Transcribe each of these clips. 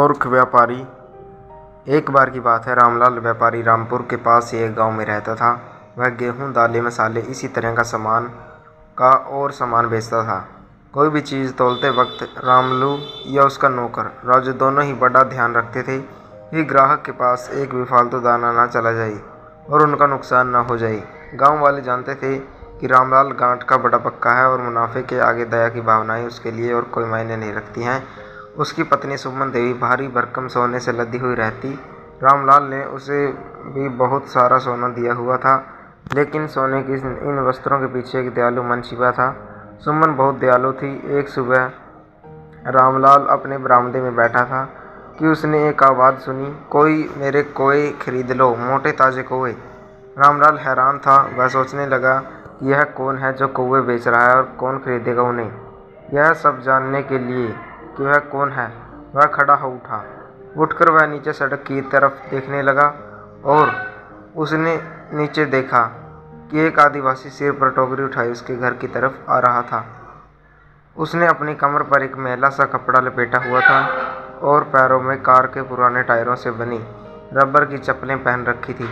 मूर्ख व्यापारी। एक बार की बात है, रामलाल व्यापारी रामपुर के पास ही एक गांव में रहता था। वह गेहूं, दालें, मसाले, इसी तरह का और सामान बेचता था। कोई भी चीज़ तौलते वक्त रामलू या उसका नौकर राजू दोनों ही बड़ा ध्यान रखते थे कि ग्राहक के पास एक भी फालतू दाना ना चला जाए और उनका नुकसान ना हो जाए। गांव वाले जानते थे कि रामलाल गांठ का बड़ा पक्का है और मुनाफे के आगे दया की भावनाएं उसके लिए और कोई मायने नहीं रखती हैं। उसकी पत्नी सुमन देवी भारी भरकम सोने से लदी हुई रहती। रामलाल ने उसे भी बहुत सारा सोना दिया हुआ था, लेकिन सोने की इन वस्त्रों के पीछे एक दयालु मन छिपा था। सुमन बहुत दयालु थी। एक सुबह रामलाल अपने बरामदे में बैठा था कि उसने एक आवाज़ सुनी, कोई मेरे कोए खरीद लो, मोटे ताजे कौवे। रामलाल हैरान था। वह सोचने लगा कि यह कौन है जो कौवे बेच रहा है और कौन खरीदेगा उन्हें। यह सब जानने के लिए कि वह कौन है, वह खड़ा हो उठा। उठकर वह नीचे सड़क की तरफ देखने लगा और उसने नीचे देखा कि एक आदिवासी सिर पर टोकरी उठाए उसके घर की तरफ आ रहा था। उसने अपनी कमर पर एक मैला सा कपड़ा लपेटा हुआ था और पैरों में कार के पुराने टायरों से बनी रबर की चप्पलें पहन रखी थी।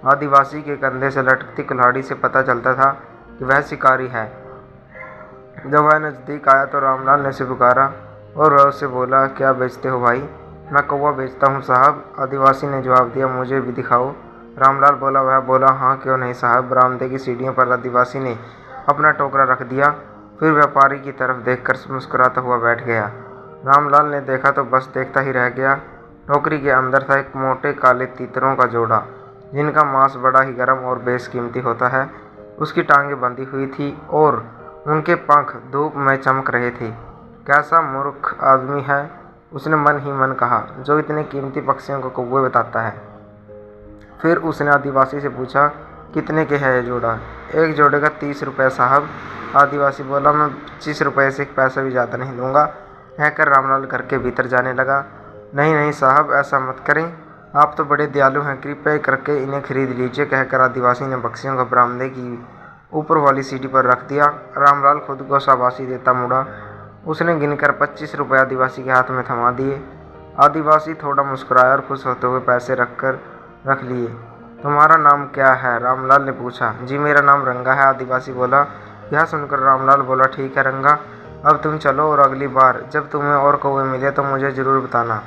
आदिवासी के कंधे से लटकती कुल्हाड़ी से पता चलता था कि वह शिकारी है। जब वह नज़दीक आया तो रामलाल ने उसे पुकारा और वह उससे बोला, क्या बेचते हो भाई? मैं कौवा बेचता हूँ साहब, आदिवासी ने जवाब दिया। मुझे भी दिखाओ। रामलाल बोला। वह बोला, हाँ क्यों नहीं साहब। बरामदे की सीढ़ियों पर आदिवासी ने अपना टोकरा रख दिया, फिर व्यापारी की तरफ देखकर मुस्कुराता हुआ बैठ गया। रामलाल ने देखा तो बस देखता ही रह गया। टोकरी के अंदर था एक मोटे काले तीतरों का जोड़ा, जिनका मांस बड़ा ही गर्म और बेशकीमती होता है। उसकी टांगें बंधी हुई थी और उनके पंख धूप में चमक रहे थे। कैसा मूर्ख आदमी है, उसने मन ही मन कहा, जो इतने कीमती पक्षियों को कौवे बताता है। फिर उसने आदिवासी से पूछा, कितने के है ये जोड़ा? एक जोड़े का 30 रुपये साहब। आदिवासी बोला, मैं 25 रुपये से एक पैसा भी ज़्यादा नहीं दूंगा। कहकर रामलाल घर के भीतर जाने लगा। नहीं नहीं साहब, ऐसा मत करें, आप तो बड़े दयालु हैं, कृपया करके इन्हें खरीद लीजिए। कहकर आदिवासी ने पक्षियों को बरामदे की ऊपर वाली सीढ़ी पर रख दिया। रामलाल खुद को शाबाशी देता मुड़ा। उसने गिनकर 25 रुपये आदिवासी के हाथ में थमा दिए। आदिवासी थोड़ा मुस्कुराया और खुश होते हुए पैसे रख लिए। तुम्हारा नाम क्या है? रामलाल ने पूछा। जी मेरा नाम रंगा है, आदिवासी बोला। यह सुनकर रामलाल बोला, ठीक है रंगा, अब तुम चलो और अगली बार जब तुम्हें और कौवे मिले तो मुझे ज़रूर बताना।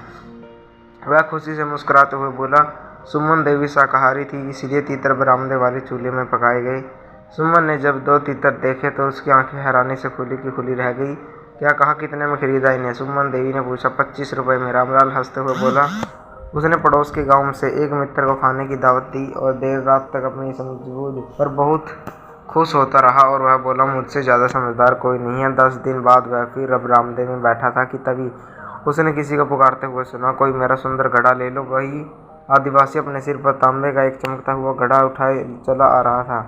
वह खुशी से मुस्कुराते हुए बोला। सुमन देवी शाकाहारी थी, इसलिए तीतर बरामदे वाले चूल्हे में पकाए गए। सुमन ने जब 2 तीतर देखे तो उसकी आंखें हैरानी से खुली की खुली रह गई। क्या कहा, कितने में खरीदा इन्हें? सुमन देवी ने पूछा। 25 रुपये में, रामलाल हंसते हुए बोला। उसने पड़ोस के गांव से एक मित्र को खाने की दावत दी और देर रात तक अपनी समझबूझ पर बहुत खुश होता रहा और वह बोला, मुझसे ज़्यादा समझदार कोई नहीं है। 10 दिन बाद वह फिर बरामदे में बैठा था कि तभी उसने किसी को पुकारते हुए सुना, कोई मेरा सुंदर घड़ा ले लो। वही आदिवासी अपने सिर पर तांबे का एक चमकता हुआ घड़ा उठाए चला आ रहा था।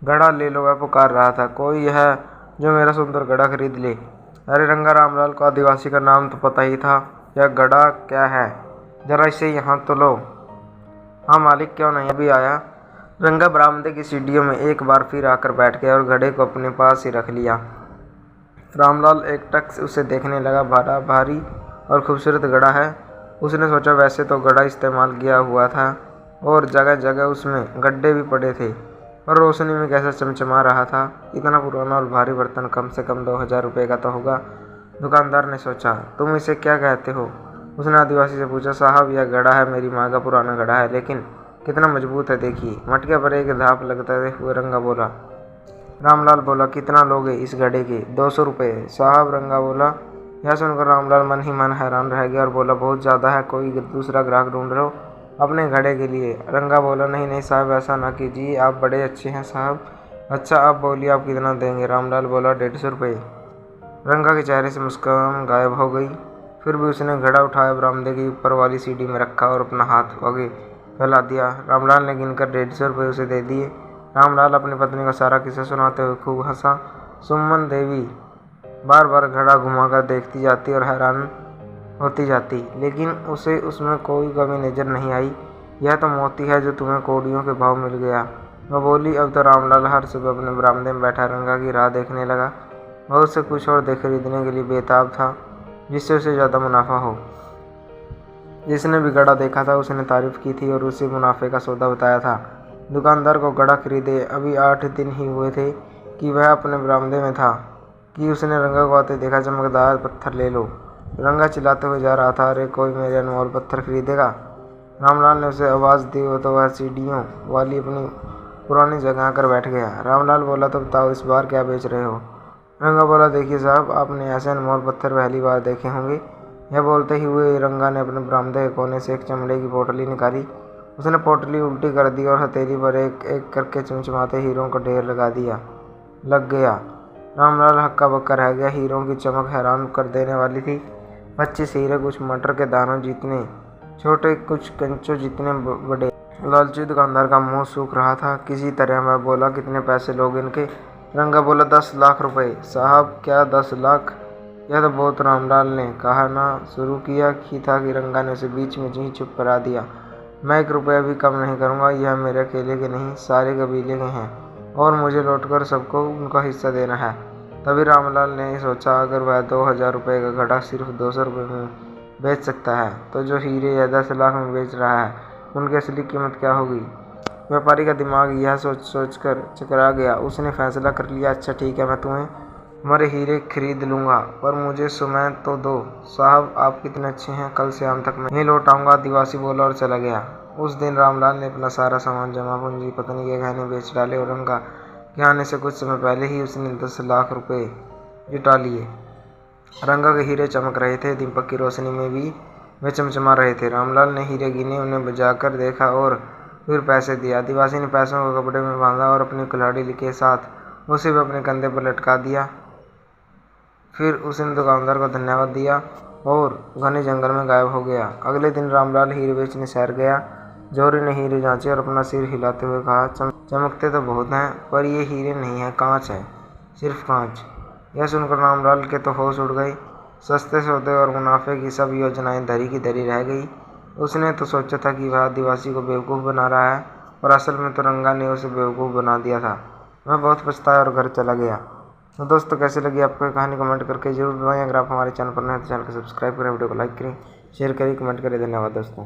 घड़ा ले लो, वह पुकार रहा था, कोई है जो मेरा सुंदर घड़ा खरीद ले। अरे रंगा, रामलाल को आदिवासी का नाम तो पता ही था। यह घड़ा क्या है, जरा इसे यहाँ तो लो। हाँ मालिक, क्यों नहीं, अभी आया। रंगा बरामदे की सीढ़ियों में एक बार फिर आकर बैठ गया और घड़े को अपने पास ही रख लिया। रामलाल एकटक उसे देखने लगा। भारी और खूबसूरत घड़ा है, उसने सोचा। वैसे तो घड़ा इस्तेमाल किया हुआ था और जगह जगह उसमें गड्ढे भी पड़े थे, पर रोशनी में कैसा चमचमा रहा था। इतना पुराना और भारी बर्तन कम से कम 2000 रुपये का तो होगा। दुकानदार ने सोचा। तुम इसे क्या कहते हो? उसने आदिवासी से पूछा। साहब, यह घड़ा है, मेरी माँ का पुराना घड़ा है, लेकिन कितना मजबूत है, देखिए। मटके पर एक धाप लगते हुए रंगा बोला। रामलाल बोला, कितना लोगे इस घड़े के? 200 रुपये साहब, रंगा बोला। यह सुनकर रामलाल मन ही मन हैरान रह गया और बोला, बहुत ज़्यादा है, कोई दूसरा ग्राहक ढूंढ लो अपने घड़े के लिए। रंगा बोला, नहीं नहीं साहब, ऐसा ना कीजिए, आप बड़े अच्छे हैं साहब। अच्छा आप बोलिए, आप कितना देंगे? रामलाल बोला, 150 रुपये। रंगा के चेहरे से मुस्कान गायब हो गई। फिर भी उसने घड़ा उठाया, बरामदे की ऊपर वाली सीढ़ी में रखा और अपना हाथ आगे फैला दिया। रामलाल ने गिनकर 150 रुपये उसे दे दिए। रामलाल अपनी पत्नी को सारा किस्सा सुनाते हुए खूब हंसा। सुमन देवी बार बार घड़ा घुमाकर देखती जाती और हैरान होती जाती, लेकिन उसे उसमें कोई कमी नजर नहीं आई। यह तो मोती है जो तुम्हें कौड़ियों के भाव मिल गया, वह बोली। अब तो रामलाल हर सुबह अपने बरामदे में बैठा रंगा की राह देखने लगा। वह उससे कुछ और खरीदने के लिए बेताब था, जिससे उसे ज़्यादा मुनाफा हो। जिसने भी घड़ा देखा था उसने तारीफ की थी और उसे मुनाफे का सौदा बताया था। दुकानदार को घड़ा खरीदे अभी 8 दिन ही हुए थे कि वह अपने बरामदे में था कि उसने रंगा को आते देखा। चमकदार पत्थर ले लो। रंगा चिल्लाते हुए जा रहा था, अरे कोई मेरे अनमोल पत्थर खरीदेगा। रामलाल ने उसे आवाज़ दी तो वह सीढ़ियों वाली अपनी पुरानी जगह आकर बैठ गया। रामलाल बोला, तो बताओ इस बार क्या बेच रहे हो। रंगा बोला, देखिए साहब, आपने ऐसे अनमोल पत्थर पहली बार देखे होंगे। यह बोलते ही हुए रंगा ने अपने बरामदे के कोने से एक चमड़े की पोटली निकाली। उसने पोटली उल्टी कर दी और हथेली पर एक एक करके चमचमाते हीरों का ढेर लग गया। रामलाल हक्का बक्का रह गया। हीरों की चमक हैरान कर देने वाली थी। 25 हीरे कुछ मटर के दानों जितने छोटे, कुछ कंचों जितने बड़े। लालची दुकानदार का मुंह सूख रहा था। किसी तरह वह बोला, कितने पैसे लोगे इनके। रंगा बोला, 10 लाख रुपए। साहब, क्या 10 लाख? यह तो बहुत। रामलाल ने कहना शुरू किया ही था कि रंगा ने उसे बीच में ही चुप करा दिया। मैं 1 रुपया भी कम नहीं करूँगा। यह मेरे अकेले के नहीं, सारे कबीले के हैं और मुझे लौटकर सबको उनका हिस्सा देना है। तभी रामलाल ने सोचा, अगर वह 2000 रुपये का घड़ा सिर्फ 200 रुपये में बेच सकता है तो जो हीरे यह 10 लाख में बेच रहा है उनकी असली कीमत क्या होगी। व्यापारी का दिमाग यह सोच कर चकरा गया। उसने फैसला कर लिया, अच्छा ठीक है, मैं तुम्हारे हीरे खरीद लूँगा, पर मुझे समय तो दो। साहब, आप कितने अच्छे हैं, कल शाम तक मैं नहीं लौट आऊँगा। आदिवासी बोला और चला गया। उस दिन रामलाल ने अपना सारा सामान, जमा पूंजी, पत्नी के गहने बेच डाले और रंगा के आने से कुछ समय पहले ही उसने 10 लाख रुपए जुटा लिए। रंगा के हीरे चमक रहे थे, दीपक की रोशनी में भी वे चमचमा रहे थे। रामलाल ने हीरे गिने, उन्हें बजाकर देखा और फिर पैसे दिए। आदिवासी ने पैसों को कपड़े में बांधा और अपनी कुल्हाड़ी के साथ उसे भी अपने कंधे पर लटका दिया। फिर उसने दुकानदार को धन्यवाद दिया और घने जंगल में गायब हो गया। अगले दिन रामलाल हीरे बेचने शहर गया। जौहरी ने हीरे जांचे और अपना सिर हिलाते हुए कहा, चमकते तो बहुत हैं, पर ये हीरे नहीं है, कांच है, सिर्फ कांच। यह सुनकर रामलाल के तो होश उड़ गई। सस्ते सौदे और मुनाफे की सब योजनाएं धरी की धरी रह गई। उसने तो सोचा था कि वह आदिवासी को बेवकूफ़ बना रहा है, और असल में तो रंगा ने उसे बेवकूफ़ बना दिया था। वह बहुत पछताया और घर चला गया। तो दोस्तों, कैसे लगी आपको ये कहानी, कमेंट करके जरूर बताएं। अगर आप हमारे चैनल पर नए हैं तो चैनल को सब्सक्राइब करें, वीडियो को लाइक करें, शेयर करें, कमेंट करें। धन्यवाद दोस्तों।